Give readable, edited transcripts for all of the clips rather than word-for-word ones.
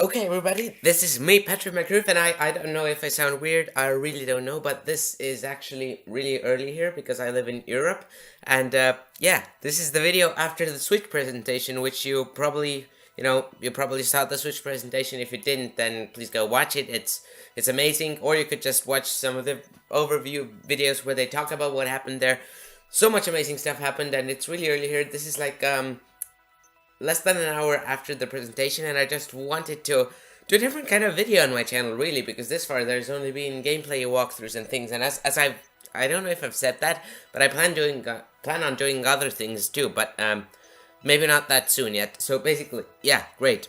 Okay, everybody, this is me, Patrick McRoof, and I don't know if I sound weird, I really don't know, but this is actually really early here because I live in Europe, and yeah, this is the video after the Switch presentation, which you probably, you probably saw the Switch presentation. If you didn't, then please go watch it. It's amazing, or you could just watch some of the overview videos where they talk about what happened there. So much amazing stuff happened, and it's really early here. This is like, less than an hour after the presentation, and I just wanted to do a different kind of video on my channel, really, because this far there's only been gameplay walkthroughs and things, and as I don't know if I've said that, but I plan on doing other things too, but maybe not that soon yet. So basically, yeah, great.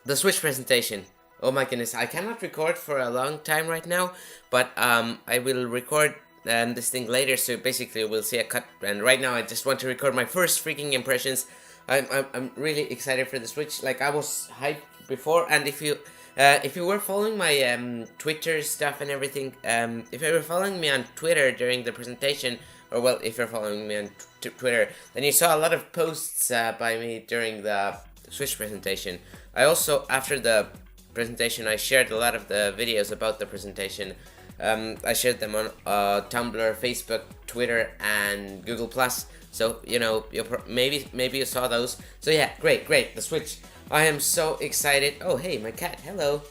The Switch presentation. Oh my goodness, I cannot record for a long time right now, but I will record this thing later, so basically we'll see a cut, and right now I just want to record my first freaking impressions. I'm really excited for the Switch. Like, I was hyped before, and if you were following my Twitter stuff and everything, if you were following me on Twitter during the presentation, or well, if you're following me on Twitter, then you saw a lot of posts by me during the Switch presentation. I also, after the presentation, I shared a lot of the videos about the presentation. I shared them on Tumblr, Facebook, Twitter, and Google+. So, maybe you saw those. So yeah, great, the Switch. I am so excited. Oh, hey, my cat, hello.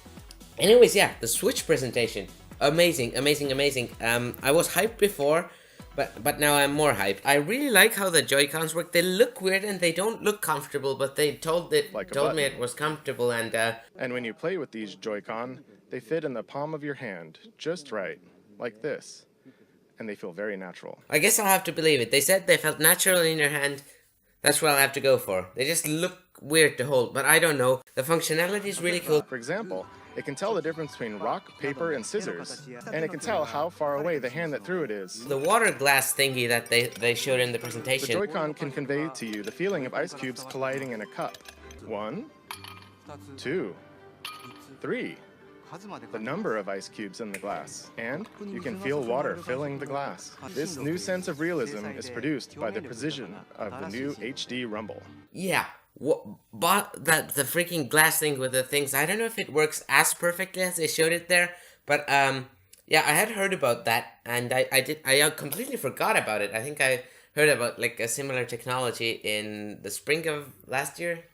Anyways, yeah, the Switch presentation. Amazing. I was hyped before, but now I'm more hyped. I really like how the Joy-Cons work. They look weird and they don't look comfortable, but they told me it was comfortable, and when you play with these Joy-Con, they fit in the palm of your hand, just right, like this. And they feel very natural. I guess I'll have to believe it. They said they felt natural in your hand. That's what I'll have to go for. They just look weird to hold, but I don't know. The functionality is really cool. For example, it can tell the difference between rock, paper, and scissors. And it can tell how far away the hand that threw it is. The water glass thingy that they showed in the presentation. The Joy-Con can convey to you the feeling of ice cubes colliding in a cup. 1, 2, 3. The number of ice cubes in the glass, and you can feel water filling the glass. This new sense of realism is produced by the precision of the new HD Rumble. Yeah, but the freaking glass thing with the things, I don't know if it works as perfectly as they showed it there, but yeah, I had heard about that, and I completely forgot about it. I think I heard about like a similar technology in the spring of last year.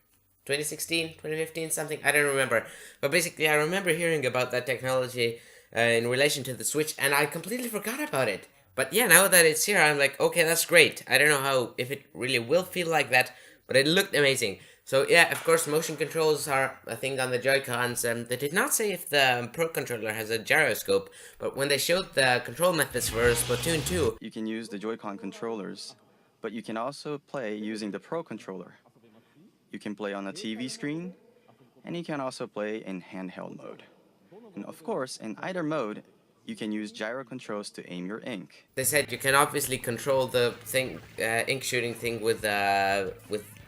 2016, 2015, something, I don't remember. But basically, I remember hearing about that technology in relation to the Switch, and I completely forgot about it. But yeah, now that it's here, I'm like, okay, that's great. I don't know if it really will feel like that, but it looked amazing. So yeah, of course, motion controls are a thing on the Joy-Cons. They did not say if the Pro Controller has a gyroscope, but when they showed the control methods for Splatoon 2... You can use the Joy-Con controllers, but you can also play using the Pro Controller. You can play on a TV screen, and you can also play in handheld mode. And of course, in either mode, you can use gyro controls to aim your ink. They said you can obviously control the ink shooting thing with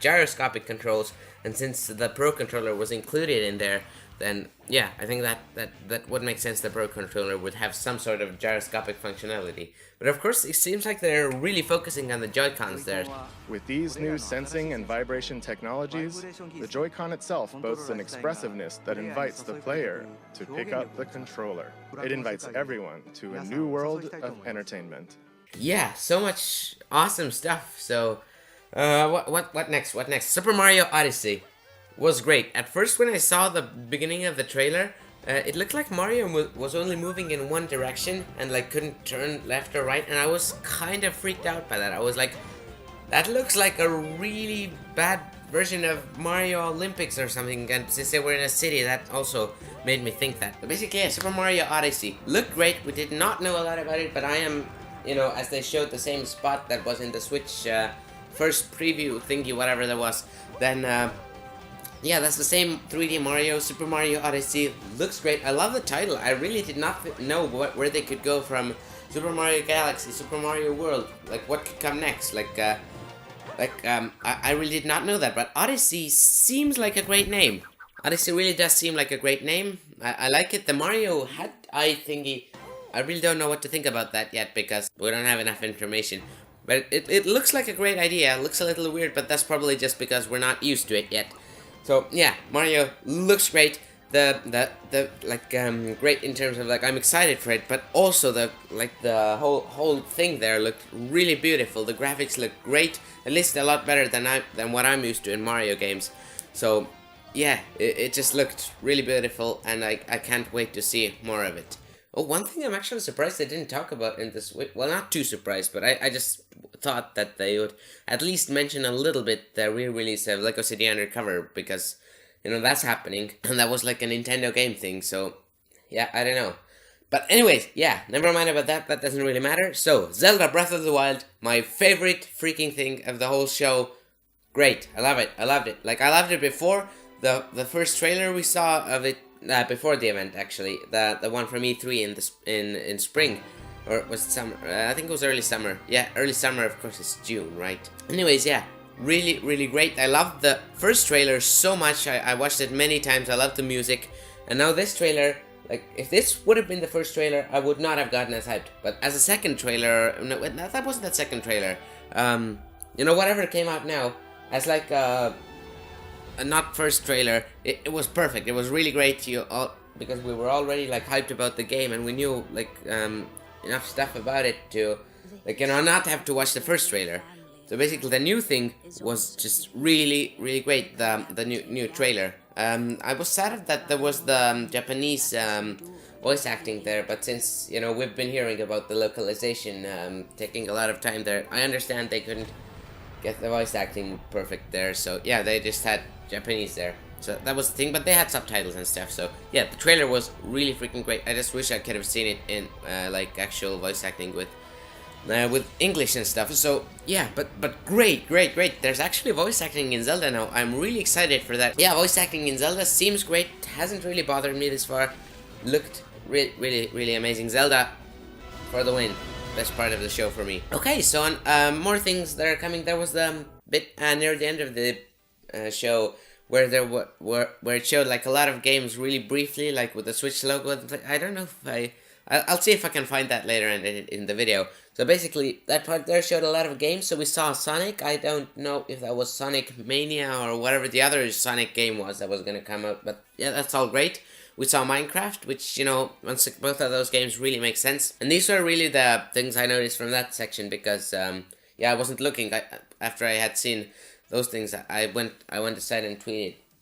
gyroscopic controls, and since the Pro Controller was included in there, then yeah, I think that would make sense. The Pro Controller would have some sort of gyroscopic functionality. But of course, it seems like they're really focusing on the Joy-Cons there. With these new sensing and vibration technologies, the Joy-Con itself boasts an expressiveness that invites the player to pick up the controller. It invites everyone to a new world of entertainment. Yeah, so much awesome stuff. So, what next? What next? Super Mario Odyssey was great. At first, when I saw the beginning of the trailer, it looked like Mario was only moving in one direction and like couldn't turn left or right, and I was kind of freaked out by that. I was like, that looks like a really bad version of Mario Olympics or something, and since they were in a city, that also made me think that. But basically, yeah, Super Mario Odyssey looked great. We did not know a lot about it, but I am, as they showed the same spot that was in the Switch first preview thingy, whatever that was, then yeah, that's the same 3D Mario, Super Mario Odyssey. Looks great. I love the title. I really did not know where they could go from Super Mario Galaxy, Super Mario World. Like, what could come next? I really did not know that. But Odyssey seems like a great name. Odyssey really does seem like a great name. I like it. The Mario hat eye thingy, I really don't know what to think about that yet because we don't have enough information. But it looks like a great idea. It looks a little weird, but that's probably just because we're not used to it yet. So yeah, Mario looks great. The like great in terms of like I'm excited for it, but also the whole thing there looked really beautiful. The graphics look great, at least a lot better than what I'm used to in Mario games. So yeah, it just looked really beautiful, and I can't wait to see more of it. Oh, one thing I'm actually surprised they didn't talk about in this. Well, not too surprised, but I just thought that they would at least mention a little bit the re-release of Lego City Undercover, because that's happening, and that was like a Nintendo game thing. So yeah, I don't know. But anyways, yeah, never mind about that. That doesn't really matter. So Zelda Breath of the Wild, my favorite freaking thing of the whole show. Great, I love it. I loved it. Like I loved it before the first trailer we saw of it before the event, actually, the one from E3 in spring, or was it summer? I think it was early summer. Yeah, early summer. Of course, it's June, right? Anyways, yeah, really great. I loved the first trailer so much. I watched it many times. I loved the music, and now this trailer. Like, if this would have been the first trailer, I would not have gotten as hyped. But as a second trailer, no, that wasn't that second trailer. Whatever came out now, as like a not first trailer, it was perfect. It was really great. Because we were already like hyped about the game, and we knew like enough stuff about it to not have to watch the first trailer. So basically, the new thing was just really great. The new trailer. I was sad that there was the Japanese voice acting there, but since we've been hearing about the localization taking a lot of time there, I understand they couldn't get the voice acting perfect there. So yeah, they just had Japanese there. So that was the thing, but they had subtitles and stuff. So yeah, the trailer was really freaking great. I just wish I could have seen it in like actual voice acting with English and stuff. So yeah, but great. There's actually voice acting in Zelda now. I'm really excited for that. Yeah, voice acting in Zelda seems great. Hasn't really bothered me this far. Looked really amazing. Zelda for the win. Best part of the show for me. Okay, so on more things that are coming. There was the bit near the end of the show where where it showed like a lot of games really briefly, like with the Switch logo. I don't know if I'll see if I can find that later in the video. So basically, that part there showed a lot of games. So we saw Sonic. I don't know if that was Sonic Mania or whatever the other Sonic game was that was gonna come out. But yeah, that's all great. We saw Minecraft, which, once both of those games really make sense. And these were really the things I noticed from that section because, yeah, I wasn't looking. After I had seen those things, I went aside and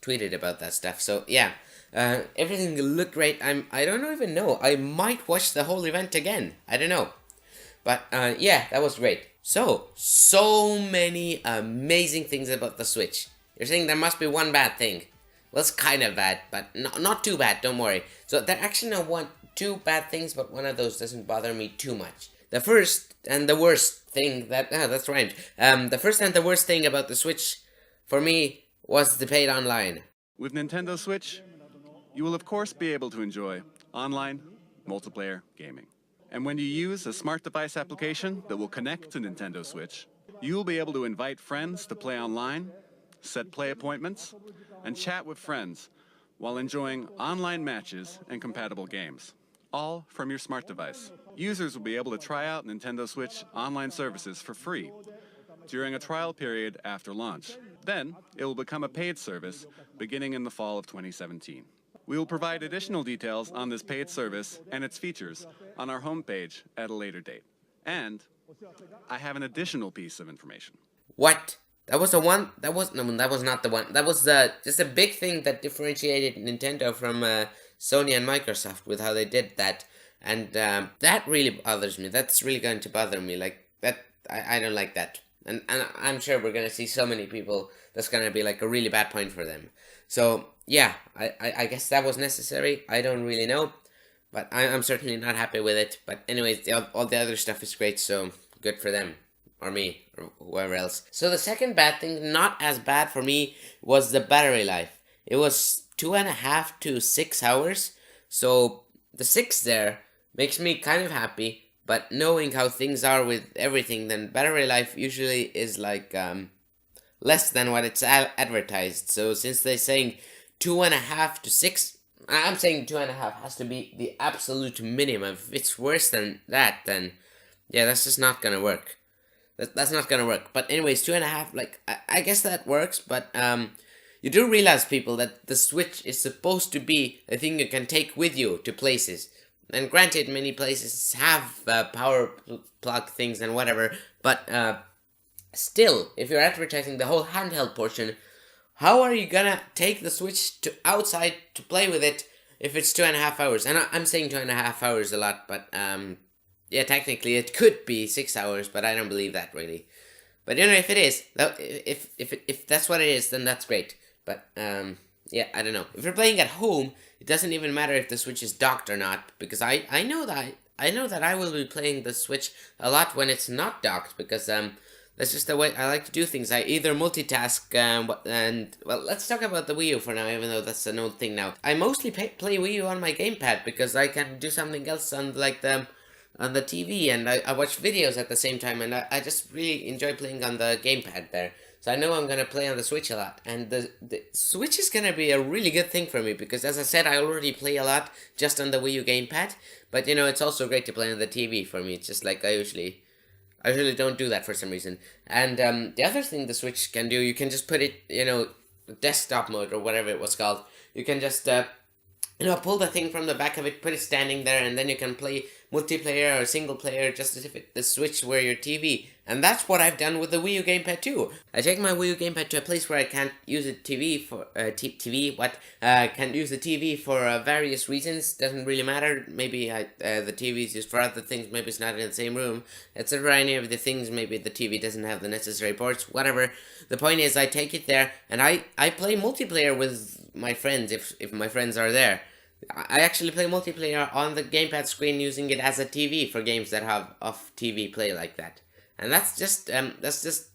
tweeted about that stuff. So yeah, everything looked great. I don't even know. I might watch the whole event again. I don't know. But yeah, that was great. So many amazing things about the Switch. You're saying there must be one bad thing. Well, it's kind of bad, but not too bad, don't worry. So there actually are two bad things, but one of those doesn't bother me too much. The first and the worst thing that's rhymed. The first and the worst thing about the Switch, for me, was the paid online. With Nintendo Switch, you will of course be able to enjoy online multiplayer gaming. And when you use a smart device application that will connect to Nintendo Switch, you will be able to invite friends to play online, set play appointments, and chat with friends while enjoying online matches and compatible games, all from your smart device. Users will be able to try out Nintendo Switch online services for free during a trial period after launch. Then, it will become a paid service beginning in the fall of 2017. We will provide additional details on this paid service and its features on our homepage at a later date. And I have an additional piece of information. What? That was the one? That was not the one. That was just a big thing that differentiated Nintendo from Sony and Microsoft with how they did that. And that really bothers me. That's really going to bother me. Like, that, I don't like that. And I'm sure we're going to see so many people that's going to be like a really bad point for them. So, yeah, I guess that was necessary. I don't really know. But I'm certainly not happy with it. But anyways, all the other stuff is great, so good for them. Or me, or whoever else. So the second bad thing, not as bad for me, was the battery life. It was 2.5 to 6 hours. So the 6 there makes me kind of happy. But knowing how things are with everything, then battery life usually is like less than what it's advertised. So since they're saying 2.5 to 6, I'm saying 2.5 has to be the absolute minimum. If it's worse than that, then yeah, that's just not gonna work. That's not gonna work. But anyways, 2.5, like I guess that works. But you do realize, people, that the Switch is supposed to be a thing you can take with you to places. And granted, many places have power plug things and whatever, but still, if you're advertising the whole handheld portion, how are you gonna take the Switch to outside to play with it if it's 2.5 hours? And I'm saying 2.5 hours a lot, but yeah, technically it could be 6 hours, but I don't believe that really. But you know, if it is, if that's what it is, then that's great. But yeah, I don't know. If you're playing at home, it doesn't even matter if the Switch is docked or not, because I know that I will be playing the Switch a lot when it's not docked, because that's just the way I like to do things. I either multitask and well, let's talk about the Wii U for now, even though that's an old thing now. I mostly play Wii U on my gamepad because I can do something else on on the TV, and I watch videos at the same time, and I just really enjoy playing on the gamepad there. So I know I'm gonna play on the Switch a lot, and the Switch is gonna be a really good thing for me because, as I said, I already play a lot just on the Wii U gamepad. But you know, it's also great to play on the TV for me. It's just like I usually don't do that for some reason. And the other thing the Switch can do, you can just put it, you know, desktop mode or whatever it was called. You can just you know, pull the thing from the back of it, put it standing there, and then you can play multiplayer or single player just as if the Switch were your TV. And that's what I've done with the Wii U gamepad too. I take my Wii U gamepad to a place where I can't use a TV for can't use the TV for various reasons. Doesn't really matter. Maybe the TV is used for other things. Maybe it's not in the same room. It's a variety of the things. Maybe the TV doesn't have the necessary ports. Whatever. The point is, I take it there and I play multiplayer with my friends if my friends are there. I actually play multiplayer on the gamepad screen using it as a TV for games that have off TV play like that. And that's just,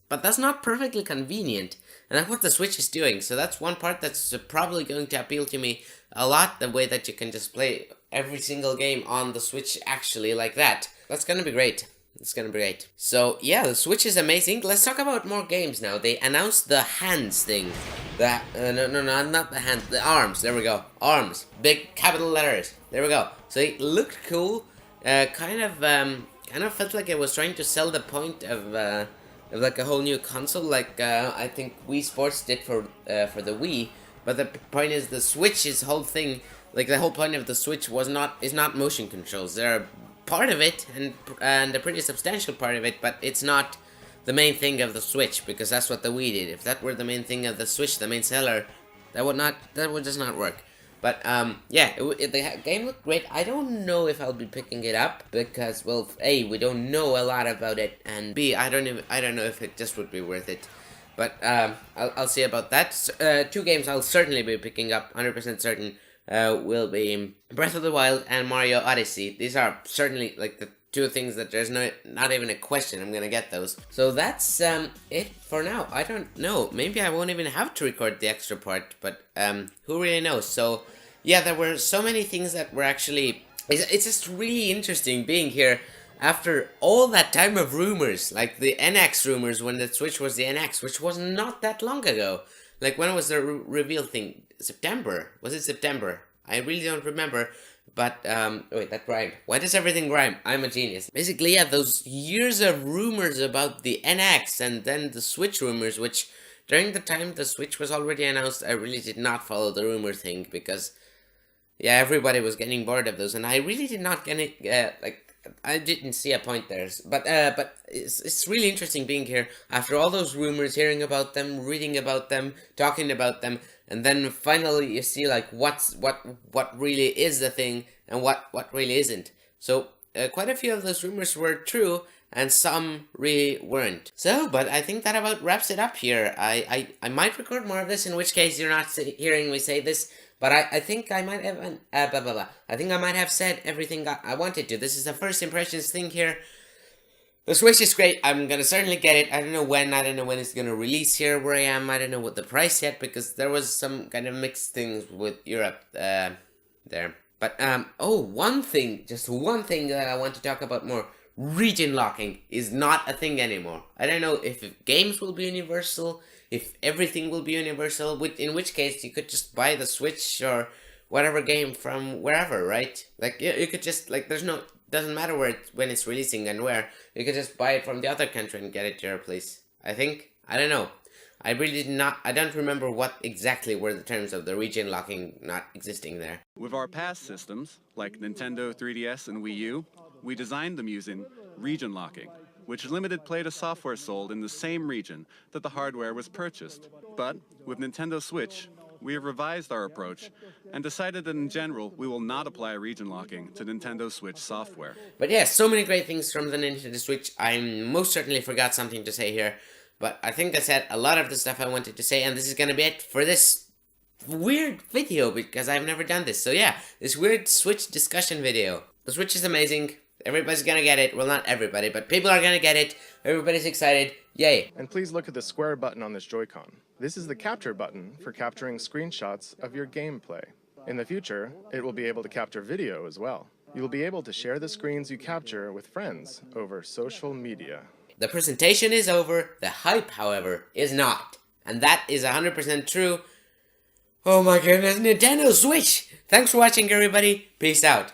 but that's not perfectly convenient. And that's what the Switch is doing. So that's one part that's probably going to appeal to me a lot, the way that you can just play every single game on the Switch actually like that. That's gonna be great. It's gonna be great. So yeah, the Switch is amazing. Let's talk about more games now. They announced the hands thing. No, not the hands. The arms. There we go. Arms. Big capital letters. There we go. So it looked cool. Kind of felt like it was trying to sell the point of like a whole new console, like I think Wii Sports did for the Wii. But the point is, the Switch's whole thing, like the whole point of the Switch is not motion controls. They're part of it, and a pretty substantial part of it, but it's not the main thing of the Switch, because that's what the Wii did. If that were the main thing of the Switch, the main seller, that would just not work. But yeah, the game looked great. I don't know if I'll be picking it up because, well, A, we don't know a lot about it, and B, I don't know if it just would be worth it. But I'll see about that. Two games I'll certainly be picking up, 100% certain. Will be Breath of the Wild and Mario Odyssey. These are certainly like the two things that there's not even a question I'm gonna get those. So that's it for now. I don't know. Maybe I won't even have to record the extra part, but who really knows? So yeah, there were so many things that were actually. It's just really interesting being here after all that time of rumors, like the NX rumors when the Switch was the NX, which was not that long ago. Like, when was the reveal thing? September? Was it September? I really don't remember. But, wait, that rhymed. Why does everything rhyme? I'm a genius. Basically, yeah, those years of rumors about the NX and then the Switch rumors, which during the time the Switch was already announced, I really did not follow the rumor thing because, yeah, everybody was getting bored of those. And I really did not get it, I didn't see a point there, but it's really interesting being here after all those rumors, hearing about them, reading about them, talking about them, and then finally you see like what really is the thing and what really isn't. So quite a few of those rumors were true, and some really weren't. So, but I think that about wraps it up here. I might record more of this, in which case you're not hearing me say this. But I think I might have, I think I might have said everything I wanted to. This is a first impressions thing here. The Switch is great. I'm gonna certainly get it. I don't know when it's gonna release here where I am. I don't know what the price yet, because there was some kind of mixed things with Europe there. But just one thing that I want to talk about more. Region locking is not a thing anymore. I don't know if games will be universal, if everything will be universal, in which case you could just buy the Switch or whatever game from wherever, right? Like, you could just, like, doesn't matter when it's releasing and where, you could just buy it from the other country and get it to your place. I don't know. I really did not, I don't remember what exactly were the terms of the region locking not existing there. With our past systems, like Nintendo 3DS and Wii U, we designed them using region locking, which limited play to software sold in the same region that the hardware was purchased. But with Nintendo Switch, we have revised our approach and decided that in general we will not apply region locking to Nintendo Switch software. But yeah, so many great things from the Nintendo Switch. I most certainly forgot something to say here, but I think I said a lot of the stuff I wanted to say, and this is gonna be it for this weird video because I've never done this. So yeah, this weird Switch discussion video. The Switch is amazing. Everybody's gonna get it. Well, not everybody, but people are gonna get it. Everybody's excited. Yay. And please look at the square button on this Joy-Con. This is the capture button for capturing screenshots of your gameplay. In the future, it will be able to capture video as well. You will be able to share the screens you capture with friends over social media. The presentation is over. The hype, however, is not. And that is 100% true. Oh my goodness, Nintendo Switch! Thanks for watching, everybody. Peace out.